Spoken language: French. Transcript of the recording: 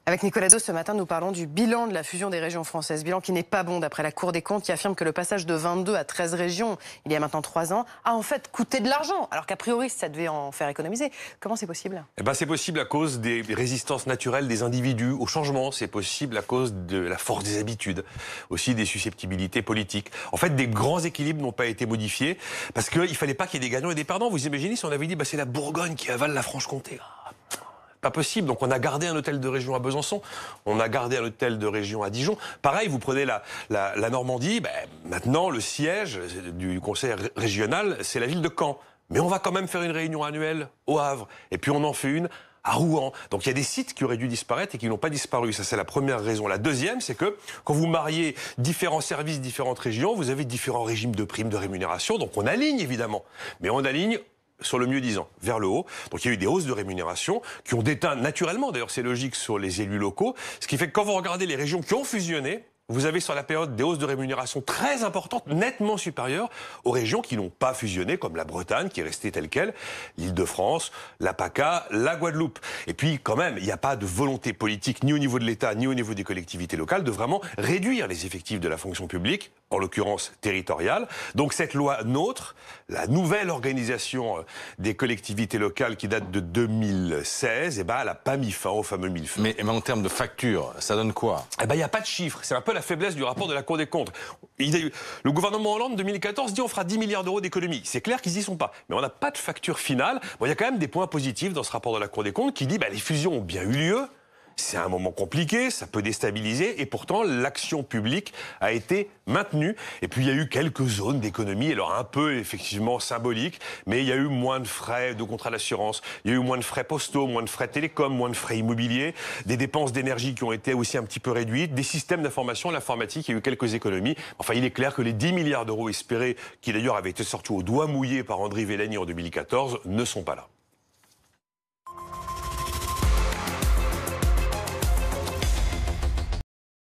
Avec Nicolas Dos, ce matin, nous parlons du bilan de la fusion des régions françaises. Bilan qui n'est pas bon d'après la Cour des comptes qui affirme que le passage de 22 à 13 régions, il y a maintenant 3 ans, a en fait coûté de l'argent. Alors qu'a priori, ça devait en faire économiser. Comment c'est possible? C'est possible à cause des résistances naturelles des individus au changement. C'est possible à cause de la force des habitudes, aussi des susceptibilités politiques. En fait, des grands équilibres n'ont pas été modifiés parce qu'il ne fallait pas qu'il y ait des gagnants et des perdants. Vous imaginez si on avait dit c'est la Bourgogne qui avale la Franche-Comté. Pas possible. Donc on a gardé un hôtel de région à Besançon, on a gardé un hôtel de région à Dijon. Pareil, vous prenez la Normandie, maintenant le siège du conseil régional, c'est la ville de Caen. Mais on va quand même faire une réunion annuelle au Havre. Et puis on en fait une à Rouen. Donc il y a des sites qui auraient dû disparaître et qui n'ont pas disparu. Ça, c'est la première raison. La deuxième, c'est que quand vous mariez différents services, différentes régions, vous avez différents régimes de primes, de rémunération. Donc on aligne évidemment. Mais on aligne sur le mieux-disant, vers le haut. Donc il y a eu des hausses de rémunération qui ont déteint naturellement, d'ailleurs c'est logique, sur les élus locaux. Ce qui fait que quand vous regardez les régions qui ont fusionné, vous avez sur la période des hausses de rémunération très importantes, nettement supérieures aux régions qui n'ont pas fusionné, comme la Bretagne, qui est restée telle qu'elle, l'Île-de-France, la PACA, la Guadeloupe. Et puis, quand même, il n'y a pas de volonté politique, ni au niveau de l'État, ni au niveau des collectivités locales, de vraiment réduire les effectifs de la fonction publique, en l'occurrence territoriale. Donc cette loi NOTRe, la nouvelle organisation des collectivités locales qui date de 2016, elle n'a pas mis fin au fameux millefeuille. Mais en termes de facture, ça donne quoi? Il n'y a pas de chiffre. C'est un peu la faiblesse du rapport de la Cour des comptes. Le gouvernement Hollande, 2014, dit on fera 10 milliards d'euros d'économies. C'est clair qu'ils n'y sont pas. Mais on n'a pas de facture finale. Il y a quand même des points positifs dans ce rapport de la Cour des comptes qui dit les fusions ont bien eu lieu. C'est un moment compliqué, ça peut déstabiliser, et pourtant l'action publique a été maintenue. Et puis il y a eu quelques zones d'économie, alors un peu effectivement symboliques, mais il y a eu moins de frais de contrat d'assurance, il y a eu moins de frais postaux, moins de frais télécom, moins de frais immobiliers, des dépenses d'énergie qui ont été aussi un petit peu réduites, des systèmes d'information, l'informatique, il y a eu quelques économies. Enfin, il est clair que les 10 milliards d'euros espérés, qui d'ailleurs avaient été sortis au doigt mouillé par Andry Vellani en 2014, ne sont pas là.